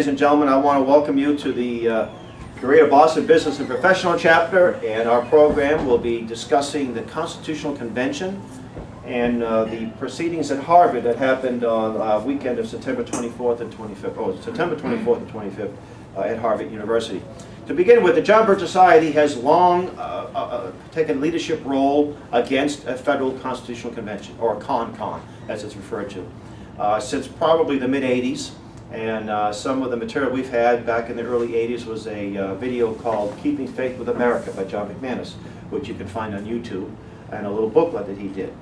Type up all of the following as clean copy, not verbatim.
Ladies and gentlemen, I want to welcome you to the Greater Boston Business and Professional Chapter, and our program will be discussing the Constitutional Convention and the proceedings at Harvard that happened on weekend of September 24th and 25th, September 24th and 25th at Harvard University. To begin with, the John Birch Society has long taken a leadership role against a federal constitutional convention, or a con as it's referred to, since probably the mid-'80s. And some of the material we've had back in the early 80s was a video called Keeping Faith with America by John McManus, which you can find on YouTube, and a little booklet that he did.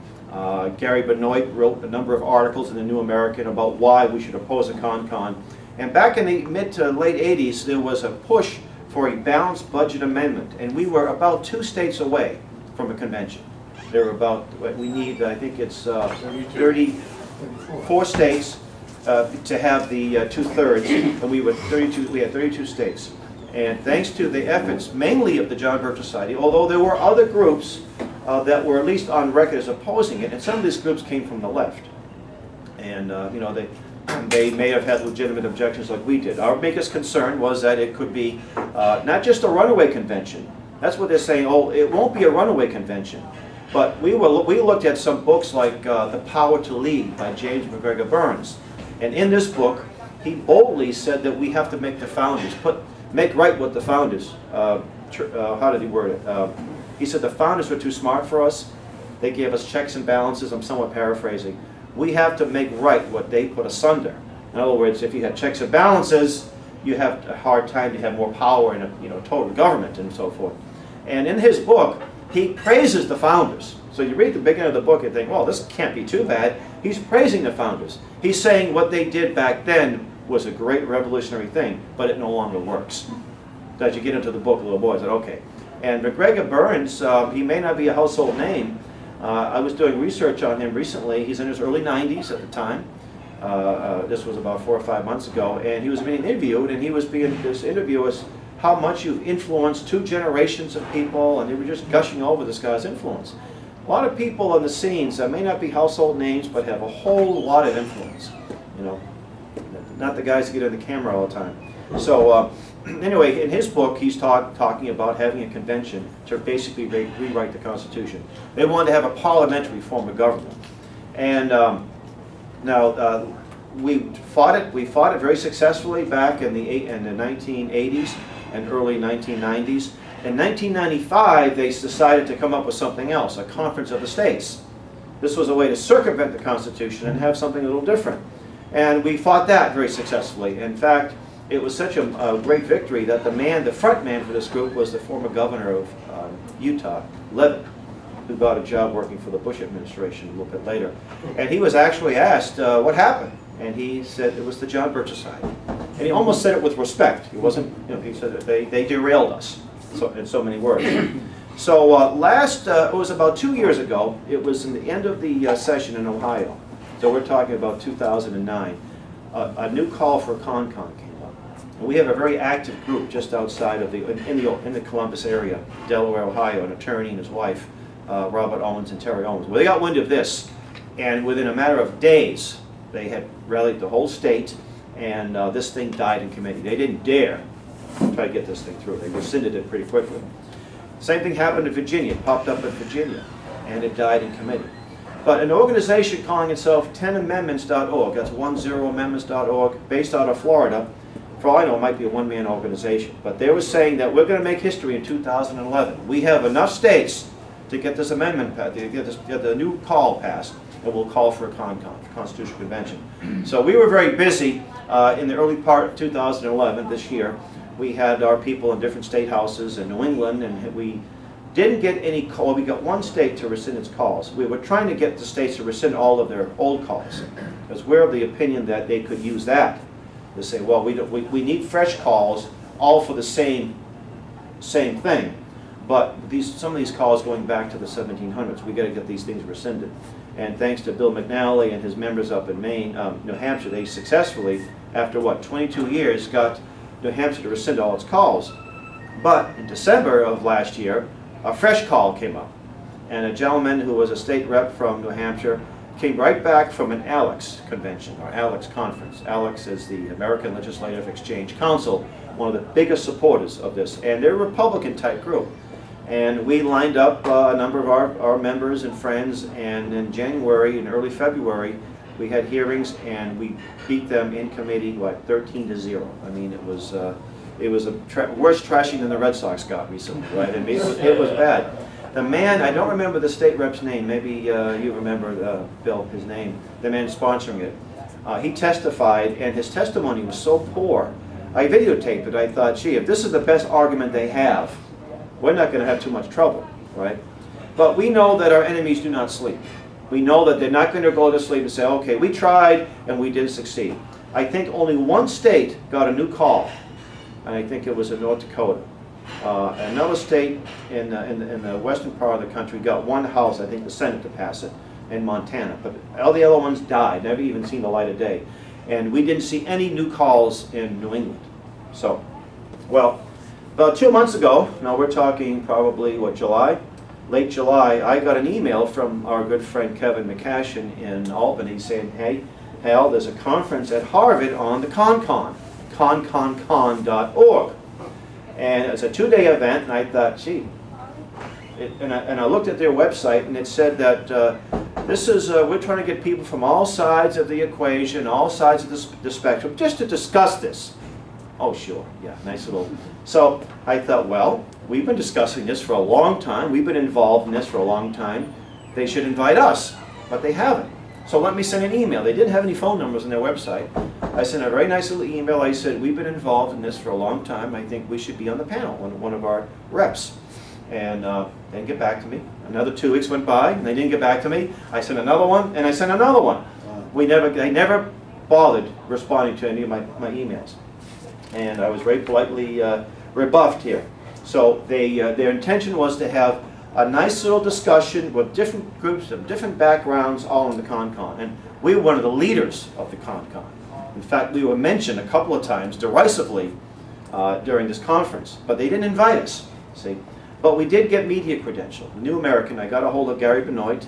Gary Benoit wrote a number of articles in the New American about why we should oppose a con. And back in the mid to late 80s, there was a push for a balanced budget amendment, and we were about 2 states away from a convention. There were about, we need, I think it's 34 states to have the 2/3, and we had 32 states. And thanks to the efforts mainly of the John Birch Society, although there were other groups that were at least on record as opposing it, and some of these groups came from the left. And you know, they may have had legitimate objections like we did. Our biggest concern was that it could be not just a runaway convention. That's what they're saying, oh, it won't be a runaway convention. But we looked at some books like The Power to Lead by James McGregor Burns. And in this book, he boldly said that we have to make the founders, make right what the founders, how did he word it? He said the founders were too smart for us. They gave us checks and balances. I'm somewhat paraphrasing. We have to make right what they put asunder. In other words, if you had checks and balances, you have a hard time to have more power in a total government and so forth. And in his book, he praises the founders. So you read the beginning of the book and think, well, this can't be too bad. He's praising the founders. He's saying what they did back then was a great revolutionary thing, but it no longer works. As you get into the book, a little boy said, okay. And McGregor Burns, he may not be a household name. I was doing research on him recently. He's in his early 90s at the time. This was about 4 or 5 months ago, and he was being interviewed, and this interview was how much you've influenced 2 generations of people, and they were just gushing over this guy's influence. A lot of people on the scenes that may not be household names, but have a whole lot of influence. You know, not the guys that get on the camera all the time. So anyway, in his book, he's talking about having a convention to basically rewrite the Constitution. They wanted to have a parliamentary form of government, and now we fought it. We fought it very successfully back in the 1980s and early 1990s. In 1995, they decided to come up with something else, a conference of the states. This was a way to circumvent the Constitution and have something a little different. And we fought that very successfully. In fact, it was such a great victory that the front man for this group was the former governor of Utah, Levitt, who got a job working for the Bush administration a little bit later. And he was actually asked, what happened? And he said it was the John Birch Society. And he almost said it with respect. He wasn't, you know, he said that they derailed us. So, in so many words. So it was about 2 years ago, it was in the end of the session in Ohio, so we're talking about 2009, a new call for a con came up. And we have a very active group just outside of in the Columbus area, Delaware, Ohio, an attorney and his wife, Robert Owens and Terry Owens. Well, they got wind of this, and within a matter of days, they had rallied the whole state, and this thing died in committee. They didn't dare try to get this thing through. They rescinded it pretty quickly. Same thing happened in Virginia. It popped up in Virginia, and it died in committee. But an organization calling itself 10amendments.org, that's 10amendments.org, based out of Florida, for all I know, it might be a one-man organization, but they were saying that we're going to make history in 2011. We have enough states to get this amendment passed, to get the new call passed, and we'll call for a Constitutional Convention. So we were very busy in the early part of 2011, this year. We had our people in different state houses in New England, and we didn't get any call. We got 1 state to rescind its calls. We were trying to get the states to rescind all of their old calls, because we're of the opinion that they could use that to say, well, we need fresh calls, all for the same thing. But some of these calls going back to the 1700s, we got to get these things rescinded. And thanks to Bill McNally and his members up in New Hampshire, they successfully, after 22 years, got New Hampshire to rescind all its calls. But in December of last year, a fresh call came up. And a gentleman who was a state rep from New Hampshire came right back from an ALEX convention, or ALEX conference. ALEX is the American Legislative Exchange Council, one of the biggest supporters of this, and they're a Republican type group. And we lined up a number of our members and friends, and in January and early February, we had hearings, and we beat them in committee, what, 13-0. I mean, it was a worse trashing than the Red Sox got recently, right? I mean, it was bad. The man, I don't remember the state rep's name, maybe you remember, Bill, his name, the man sponsoring it. He testified, and his testimony was so poor. I videotaped it. I thought, gee, if this is the best argument they have, we're not going to have too much trouble, right? But we know that our enemies do not sleep. We know that they're not going to go to sleep and say, okay, we tried and we didn't succeed. I think only one state got a new call, and I think it was in North Dakota. Another state in the western part of the country got one house, I think the Senate, to pass it, in Montana. But all the other ones died, never even seen the light of day. And we didn't see any new calls in New England. So, well, about 2 months ago, now we're talking probably, what, July? Late July, I got an email from our good friend Kevin McCashin in Albany saying, hey, Hal, there's a conference at Harvard on the Con-Con, conconcon.org. And it's a 2-day event, and I thought, gee, and I looked at their website, and it said that this is, we're trying to get people from all sides of the equation, all sides of the spectrum, just to discuss this. Oh, sure, yeah, nice little. So I thought, well, we've been discussing this for a long time. We've been involved in this for a long time. They should invite us, but they haven't. So let me send an email. They didn't have any phone numbers on their website. I sent a very nice little email. I said, we've been involved in this for a long time. I think we should be on the panel, one of our reps. And they didn't get back to me. Another 2 weeks went by, and they didn't get back to me. I sent another one, and I sent another one. They never bothered responding to any of my emails. And I was very politely rebuffed here. So their intention was to have a nice little discussion with different groups of different backgrounds all in the Con-Con. And we were one of the leaders of the Con-Con. In fact, we were mentioned a couple of times derisively during this conference, but they didn't invite us, see. But we did get media credential. The New American, I got a hold of Gary Benoit,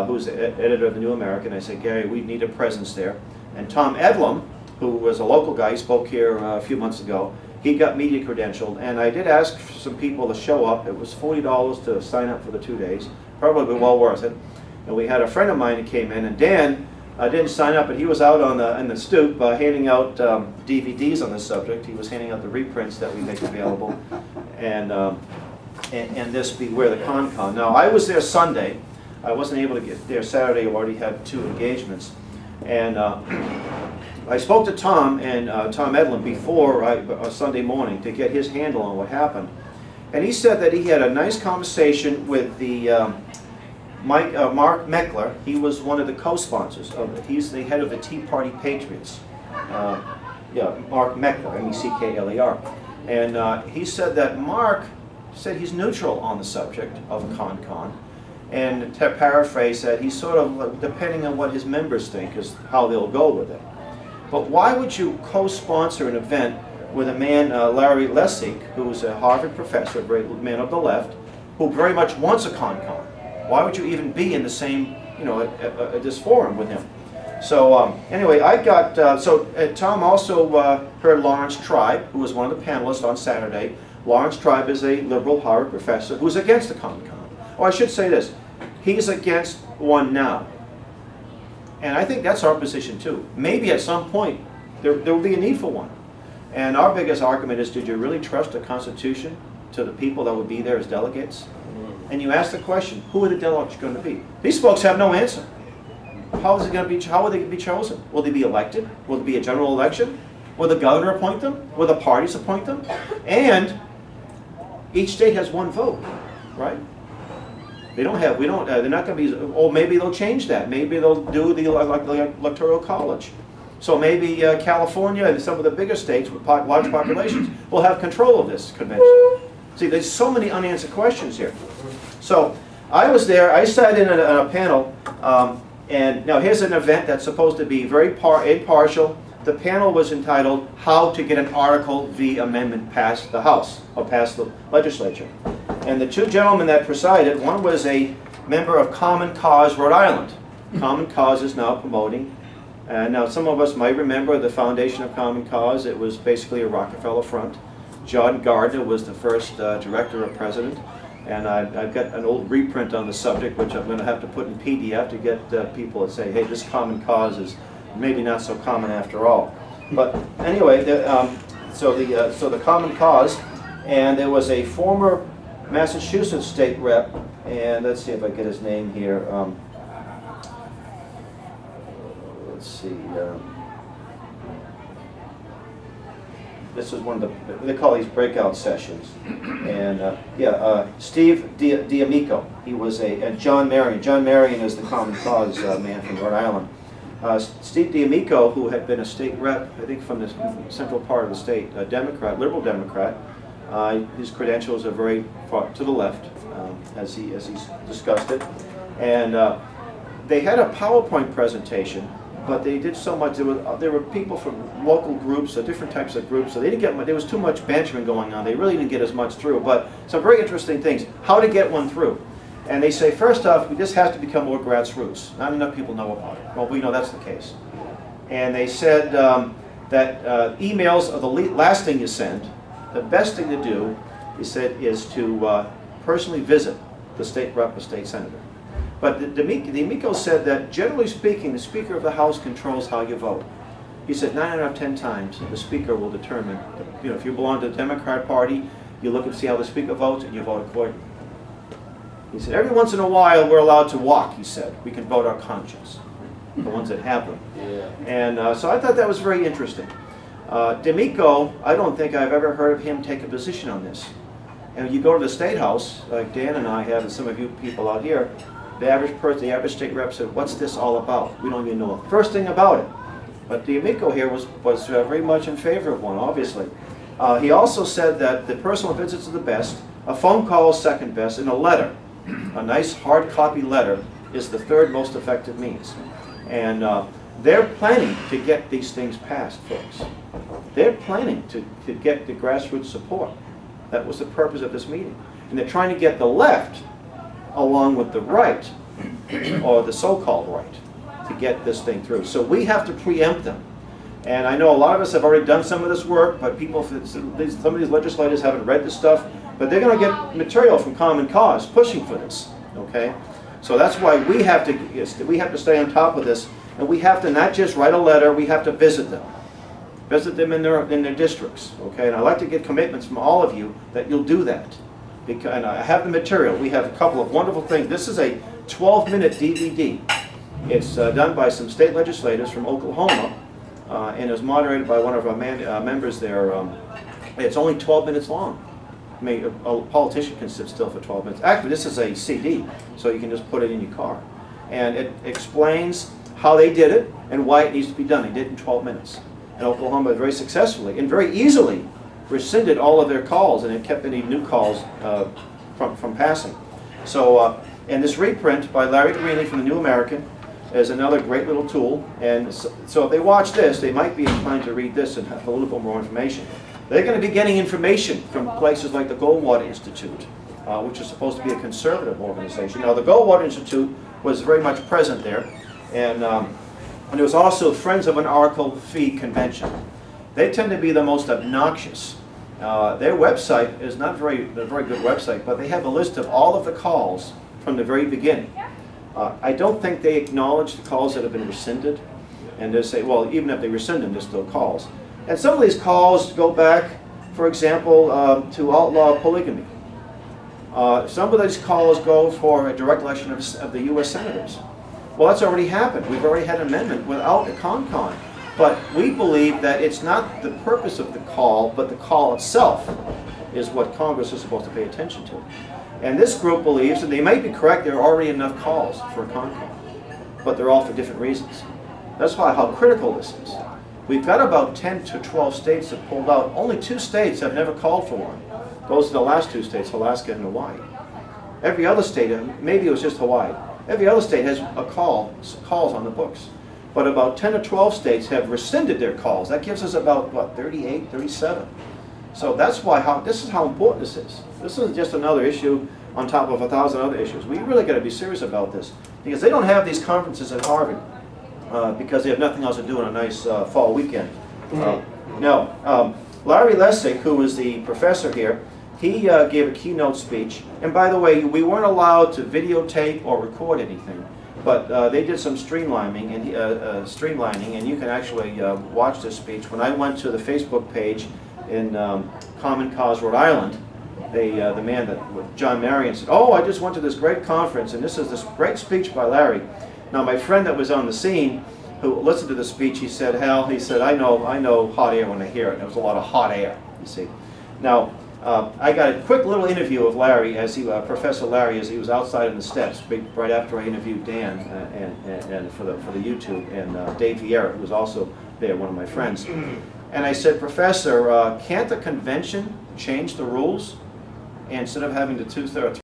who's the editor of the New American. I said, Gary, we need a presence there. And Tom Edlum, who was a local guy, he spoke here a few months ago, he got media credentialed, and I did ask for some people to show up. It was $40 to sign up for the 2 days, probably well worth it. And we had a friend of mine who came in, and Dan didn't sign up, but he was out on the stoop handing out DVDs on the subject. He was handing out the reprints that we make available, and this Beware the Con-Con. Now, I was there Sunday. I wasn't able to get there Saturday. I already had 2 engagements, and I spoke to Tom and Tom Edlin before Sunday morning to get his handle on what happened. And he said that he had a nice conversation with the Mark Meckler. He was one of the co-sponsors of it. He's the head of the Tea Party Patriots. Mark Meckler, M-E-C-K-L-E-R. And he said that Mark said he's neutral on the subject of Con-Con. And to paraphrase that, he's sort of, depending on what his members think, is how they'll go with it. But why would you co-sponsor an event with a man, Larry Lessig, who's a Harvard professor, a great man of the left, who very much wants a Con-Con? Why would you even be in the same, at this forum with him? So anyway, I got, Tom also heard Lawrence Tribe, who was one of the panelists on Saturday. Lawrence Tribe is a liberal Harvard professor who's against the Con-Con. Oh, I should say this. He's against one now. And I think that's our position too. Maybe at some point there will be a need for one. And our biggest argument is, did you really trust the Constitution to the people that would be there as delegates? And you ask the question, who are the delegates going to be? These folks have no answer. How is it going to be? How will they be chosen? Will they be elected? Will it be a general election? Will the governor appoint them? Will the parties appoint them? And each state has one vote, right? They don't have, they're not going to be, oh, maybe they'll change that. Maybe they'll do the electoral college. So maybe California and some of the bigger states with large populations will have control of this convention. See, there's so many unanswered questions here. So I was there, I sat in a panel, and now here's an event that's supposed to be very impartial. The panel was entitled, How to Get an Article V Amendment Passed the House, or passed the legislature. And the 2 gentlemen that presided, one was a member of Common Cause Rhode Island, Common Cause is now promoting. And now some of us might remember the foundation of Common Cause. It was basically a Rockefeller front. John Gardner was the first director or president. And I've got an old reprint on the subject, which I'm going to have to put in PDF to get people to say, hey, this Common Cause is maybe not so common after all. But anyway, so the Common Cause, and there was a former Massachusetts state rep, and let's see if I get his name here. Let's see. This is one of the, they call these breakout sessions. And Steve D'Amico. He was and John Marion. John Marion is the Common Cause man from Rhode Island. Steve D'Amico, who had been a state rep, I think from the central part of the state, a Democrat, liberal Democrat. His credentials are very far to the left, as he's discussed it. And they had a PowerPoint presentation, but they did so much. There were people from local groups, different types of groups, so they didn't get. There was too much bantering going on. They really didn't get as much through. But some very interesting things. How to get one through. And they say, first off, this has to become more grassroots. Not enough people know about it. Well, we know that's the case. And they said that emails are the last thing you send. The best thing to do, he said, is to personally visit the state rep or state senator. But D'Amico said that, generally speaking, the Speaker of the House controls how you vote. He said 9 out of 10 times, the Speaker will determine, if you belong to the Democrat Party, you look and see how the Speaker votes, and you vote accordingly. He said, every once in a while, we're allowed to walk, he said. We can vote our conscience, the ones that have them. Yeah. And so I thought that was very interesting. D'Amico, I don't think I've ever heard of him take a position on this. And you go to the State House, like Dan and I have, and some of you people out here, the average person, the average state rep said, what's this all about? We don't even know the first thing about it. But D'Amico here was very much in favor of one, obviously. He also said that the personal visits are the best, a phone call is second best, and a letter, a nice hard copy letter, is the third most effective means. And they're planning to get these things passed, folks. They're planning to get the grassroots support. That was the purpose of this meeting. And they're trying to get the left along with the right, or the so-called right, to get this thing through. So we have to preempt them. And I know a lot of us have already done some of this work, but some of these legislators haven't read this stuff, but they're going to get material from Common Cause pushing for this, okay? So that's why we have to stay on top of this, and we have to not just write a letter, we have to visit them. Visit them in their districts, okay? And I'd like to get commitments from all of you that you'll do that. And I have the material. We have a couple of wonderful things. This is a 12-minute DVD. It's done by some state legislators from Oklahoma, and is moderated by one of our members there. It's only 12 minutes long. I mean, a politician can sit still for 12 minutes. Actually, this is a CD, so you can just put it in your car. And it explains how they did it and why it needs to be done. They did it in 12 minutes. And Oklahoma very successfully and very easily rescinded all of their calls, and it kept any new calls from passing. So, and this reprint by Larry Greenlee from the New American is another great little tool. And so if they watch this, they might be inclined to read this and have a little bit more information. They're going to be getting information from places like the Goldwater Institute, which is supposed to be a conservative organization. Now, the Goldwater Institute was very much present there, and there was also Friends of an Article Fee Convention. They tend to be the most obnoxious. Their website is not a very good website, but they have a list of all of the calls from the very beginning. I don't think they acknowledge the calls that have been rescinded, and they say, well, even if they rescind them, they're still calls. And some of these calls go back, for example, to outlaw polygamy. Some of these calls go for a direct election of the U.S. senators. Well, that's already happened. We've already had an amendment without a con-con. But we believe that it's not the purpose of the call, but the call itself is what Congress is supposed to pay attention to. And this group believes, and they might be correct, there are already enough calls for a con-con, but they're all for different reasons. That's why how critical this is. We've got about 10 to 12 states that pulled out. Only 2 states have never called for one. Those are the last 2 states, Alaska and Hawaii. Every other state, maybe it was just Hawaii, every other state has calls on the books. But about 10 or 12 states have rescinded their calls. That gives us about, what, 38, 37. So that's why, this is how important this is. This isn't just another issue on top of 1,000 other issues. We really got to be serious about this. because they don't have these conferences at Harvard because they have nothing else to do on a nice fall weekend. Now, Larry Lessig, who was the professor here, he gave a keynote speech. And by the way, we weren't allowed to videotape or record anything, but they did some streamlining, and you can actually watch this speech. When I went to the Facebook page in Common Cause, Rhode Island, the man that, John Marion, said, "Oh, I just went to this great conference, and this is this great speech by Larry." Now, my friend that was on the scene, who listened to the speech, he said, "Hal," he said, I know hot air when I hear it." There was a lot of hot air, you see. Now, I got a quick little interview of Larry, Professor Larry, as he was outside on the steps, right after I interviewed Dan and for the YouTube, and Dave Vieira, who was also there, one of my friends. And I said, "Professor, can't the convention change the rules? And instead of having the 2/3